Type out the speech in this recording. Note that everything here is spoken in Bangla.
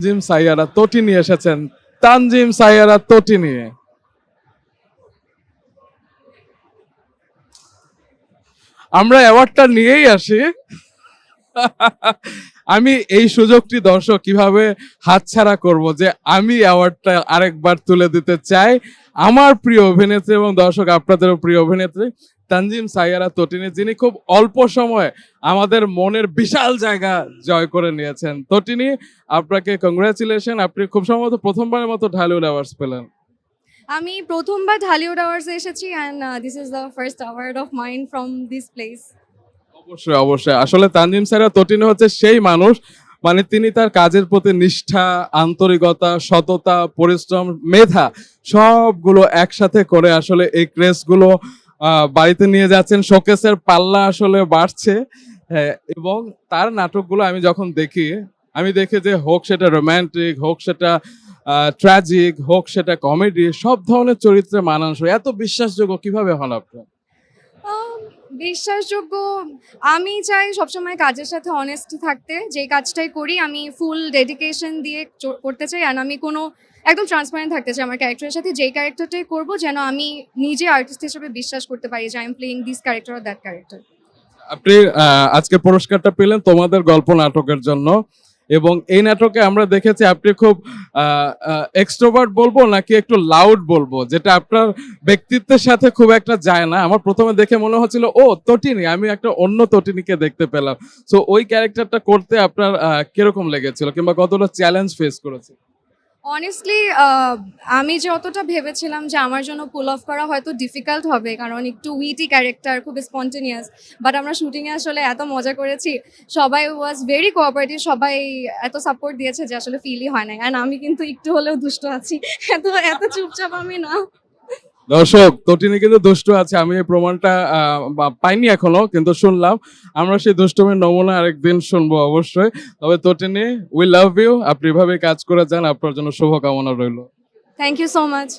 তানজিম সাইয়ারা তটি নিয়ে এসেছেন। তানজিম সাইয়ারা তটি নিয়ে আমরা অ্যাওয়ার্ডটা নিয়েই আসি। আমি এই সুযোগটি দর্শক কিভাবে হাতছাড়া করব যে আমি অ্যাওয়ার্ডটা আরেকবার তুলে দিতে চাই আমার প্রিয় অভিনেত্রী এবং দর্শক আপনাদেরও প্রিয় অভিনেত্রী তানজিম সাইয়ারা তটিনী, যিনি খুব অল্প সময়ে আমাদের মনের বিশাল জায়গা জয় করে নিয়েছেন। তটিনী, আপনাকে কংগ্রাচুলেশন। আপনি খুব সম্ভবত প্রথমবারের মতো ঢালিউড অ্যাওয়ার্ডস পেলেন। আমি প্রথমবার ঢালিউড অ্যাওয়ার্ডসে এসেছি and this is the first award of mind from this place. অবশ্যই অবশ্যই, আসলে তানজিম সাইয়ারা তটিনী হচ্ছে সেই মানুষ, মানে তিনি তার কাজের প্রতি নিষ্ঠা, আন্তরিকতা, সততা, পরিশ্রম, মেধা সবগুলো একসাথে করে আসলে এই ক্রেসগুলো বাড়িতে নিয়ে যাচ্ছেন। শোকেসের পাল্লা আসলে বাড়ছে। হ্যাঁ, এবং তার নাটকগুলো আমি যখন দেখি, আমি দেখি যে হোক সেটা রোমান্টিক, হোক সেটা ট্র্যাজিক, হোক সেটা কমেডি, সব ধরনের চরিত্রে মানানসই। এত বিশ্বাসযোগ্য কিভাবে হন আপনার? বিশ্বাসযোগ্য, আমি চাই সবসময় কাজের সাথে অনেস্ট থাকতে। যেই কাজটাই করি আমি ফুল ডেডিকেশন দিয়ে করতে চাই, আর আমি কোনো একদম ট্রান্সপারেন্ট থাকতে চাই আমার ক্যারেক্টারের সাথে। যেই ক্যারেক্টারটাই করবো যেন আমি নিজে আর্টিস্ট হিসেবে বিশ্বাস করতে পারি যে I am playing this character or that character. আপনি আজকে পুরস্কারটা পেলেন তোমাদের গল্প নাটকের জন্য, এবং এই নাটকে আমরা দেখেছি আপনি খুব এক্সট্রোভার্ট বলবো নাকি একটু লাউড বলবো, যেটা আপনার ব্যক্তিত্বের সাথে খুব একটা যায় না। আমার প্রথমে দেখে মনে হচ্ছিল ও তটিনী, আমি একটা অন্য তটিনীকে দেখতে পেলাম। সো ওই ক্যারেক্টারটা করতে আপনার কিরকম লেগেছিল, কিংবা কতটা চ্যালেঞ্জ ফেস করেছে? অনেস্টলি আমি যতটা ভেবেছিলাম যে আমার জন্য পুল অফ করা হয়তো ডিফিকাল্ট হবে, কারণ একটু উইটি ক্যারেক্টার, খুব স্পন্টেনিয়াস। বাট আমরা শুটিংয়ে আসলে এত মজা করেছি, সবাই ওয়াজ ভেরি কোঅপারেটিভ, সবাই এত সাপোর্ট দিয়েছে যে আসলে ফিলই হয় না। অ্যান্ড আমি কিন্তু একটু হলেও দুষ্ট আছি, এত এত চুপচাপ আমি না। দর্শক, তটিনী কিন্তু দুষ্টু আছে, আমি এই প্রমাণটা পাইনি এখনো, কিন্তু শুনলাম। আমরা সেই দুষ্টুমির নমুনা আরেকদিন শুনবো অবশ্যই। তবে তটিনী, উই লাভ ইউ। আপনি এভাবে কাজ করে যান, আপনার জন্য শুভকামনা রইল। Thank you so much.